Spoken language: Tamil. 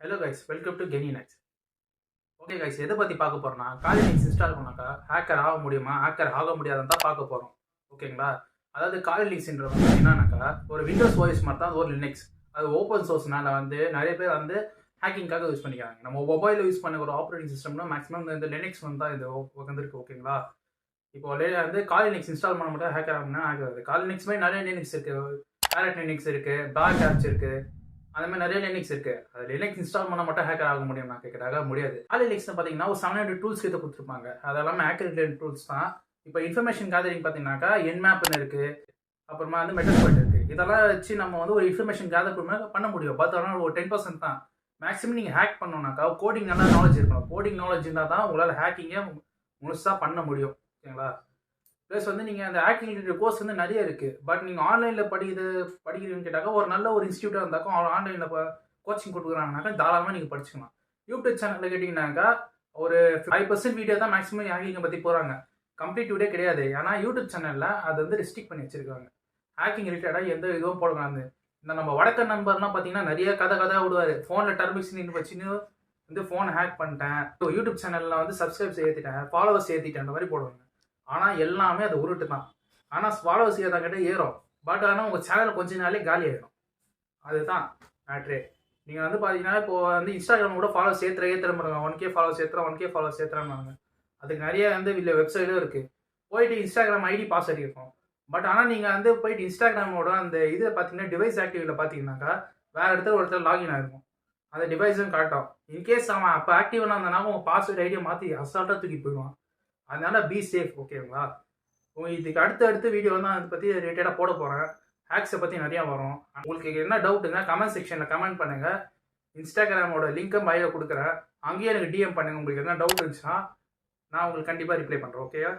Hello guys, welcome to Geninex. Okay guys, எதை பற்றி பார்க்க போகிறோம்னா காலி லிங்க்ஸ் இன்ஸ்டால் பண்ணாக்கா ஹேக்கர் ஆக முடியுமா, ஹேக்கர் ஆக முடியாதுன்னு தான் பார்க்க போகிறோம். ஓகேங்களா? அதாவது காலி லிங்க்ஸ்ன்ற வந்து என்னன்னாக்கா ஒரு விண்டோஸ் ஓஎஸ் மாதிரி தான், அது ஒரு லினக்ஸ். அது ஓப்பன் சோர்ஸ்னால வந்து நிறைய பேர் வந்து ஹேக்கிங்காக யூஸ் பண்ணிக்கிறாங்க. நம்ம மொபைலில் யூஸ் பண்ண ஒரு ஆப்ரேட்டிங் சிஸ்டம்னா மேக்ஸிமம் இந்த லினக்ஸ் வந்து தான் இது வந்துருக்கு. ஓகேங்களா? இப்போ வந்து காலி லிங்க்ஸ் இன்ஸ்டால் பண்ண மட்டும் ஹேக்கர் ஆகும்னா ஆகாது. காலி லிங்க்ஸ்மே நிறைய லினக்ஸ் இருக்குது, பேரட் லினக்ஸ் இருக்குது, டார்க் ஆப்ஸ் இருக்குது, அந்த மாதிரி நிறைய லினக்ஸ் இருக்கு. அது லினக்ஸ் இன்ஸ்டால் பண்ண மட்டும் ஹேக்கர் ஆக முடியும் நான் கேட்கறாங்க, முடியாது. காலி லினக்ஸ் பார்த்தீங்கன்னா ஒரு 700 டூல்ஸ் கிட்ட கொடுத்துருப்பாங்க. அதெல்லாமே ஹேக்கர் ரிலேட்டட் டூல்ஸ் தான். இப்போ இன்ஃபர்மேஷன் கேதரிங் பார்த்தீங்கன்னாக்கா என்மேப்னு இருக்கு, அப்புறமா வந்து மெட்டல்ஸ்பாட் இருக்கு. இதெல்லாம் வச்சு நம்ம வந்து ஒரு இன்ஃபர்மேஷன் கேதர் பண்ண முடியும். பட் ஆனால் ஒரு 10% தான். மேக்ஸிமம் நீங்கள் ஹேக் பண்ணோம்னாக்கா கோடிங் நல்லா நாலேஜ் இருக்கணும். கோடிங் நாலேஜ் இருந்தால் தான் உங்களால் ஹேக்கிங்கை முழுசாக பண்ண முடியும். ஓகேங்களா? ப்ளஸ் வந்து நீங்கள் அந்த ஹேக்கிங் ரிலேட்டட் கோர்ஸ் வந்து நிறைய இருக்குது. பட் நீங்கள் ஆன்லைனில் படிக்கிறீங்கன்னு கேட்டாக்கா ஒரு நல்ல ஒரு இன்ஸ்டியூட்டாக இருந்தாக்கும் ஆன்லைனில் கோச்சிங் கொடுக்குறாங்கனாக்கா தாராளமாக நீங்கள் படிச்சுக்கலாம். யூடியூப் சேனலில் கேட்டிங்கனாக்கா ஒரு 5% வீடியோ தான் மேக்ஸிமம் ஹேக்கிங்கை பற்றி போகிறாங்க. கம்ப்ளீட் வீடியோ கிடையாது. ஏன்னா யூடியூப் சேனலில் அது வந்து ரெஸ்ட்ரிக்ட் பண்ணி வச்சிருக்காங்க. ஹேக்கிங் ரிலேட்டடாக எந்த இதுவும் போடக்கூடாது. இந்த நம்ம வடக்க நண்பர்லாம் பார்த்தீங்கன்னா நிறைய கதை விடுவார். ஃபோனில் டர்மிக்ஸ்னு வச்சுன்னு வந்து ஃபோன் ஹேக் பண்ணிட்டேன், யூடியூப் சேனலில் வந்து சப்ஸ்கிரைப்ஸ் ஏற்றிட்டேன், ஃபாலோவர்ஸ் ஏற்றிட்டேன், அந்த மாதிரி போடுவாங்க. ஆனால் எல்லாமே அது உருட்டு தான். ஆனால் ஃபாலோவர்ஸ் ஏதாக்கிட்ட ஏறும். பட் ஆனால் உங்கள் சேனல் கொஞ்ச நாளே காலி ஆகிடும். அதுதான் மேட்ரே. நீங்கள் வந்து பார்த்தீங்கன்னா இப்போ வந்து இன்ஸ்டாகிராம் கூட ஃபாலோவர்ஸ் ஏற்றுற பண்ணுங்க. 1K ஃபாலோவர்ஸ் ஏற்றுறேன், 1K ஃபாலோவர்ஸ் ஏற்றுறாங்க. அதுக்கு நிறைய வந்து வெப்சைட்டும் இருக்குது. போயிட்டு இன்ஸ்டாகிராம் ஐடி பாஸ்வேர்ட் இருக்கும். பட் ஆனால் நீங்கள் வந்து போயிட்டு இன்ஸ்டாகிராமோட அந்த இதில் பார்த்தீங்கன்னா டிவைஸ் ஆக்டிவில் பார்த்தீங்கன்னாக்கா வேறு இடத்துல ஒருத்தர் லாகின் ஆகிருக்கும். அந்த டிவைஸும் காட்டும். இன்கேஸ் அவன் அப்போ ஆக்டிவாக இருந்தானா உங்கள் பாஸ்வேர்ட் ஐடியை மாற்றி அசால்ட்டாக தூக்கி போயிடுவான். அதனால பி சேஃப். ஓகேங்களா? இதுக்கு அடுத்த வீடியோ வந்து அதை பற்றி ரிலேட்டடாக போட போகிறேன். ஹேக்ஸை பற்றி நிறையா வரும். உங்களுக்கு என்ன டவுட்டுங்க கமெண்ட் செக்ஷனில் கமெண்ட் பண்ணுங்கள். இன்ஸ்டாகிராமோட லிங்க்கும் பையில் கொடுக்குறேன். அங்கேயே எனக்கு டிஎம் பண்ணுங்கள். உங்களுக்கு என்ன டவுட் இருந்துச்சுன்னா நான் உங்களுக்கு கண்டிப்பாக ரிப்ளை பண்ணுறேன். ஓகேயா?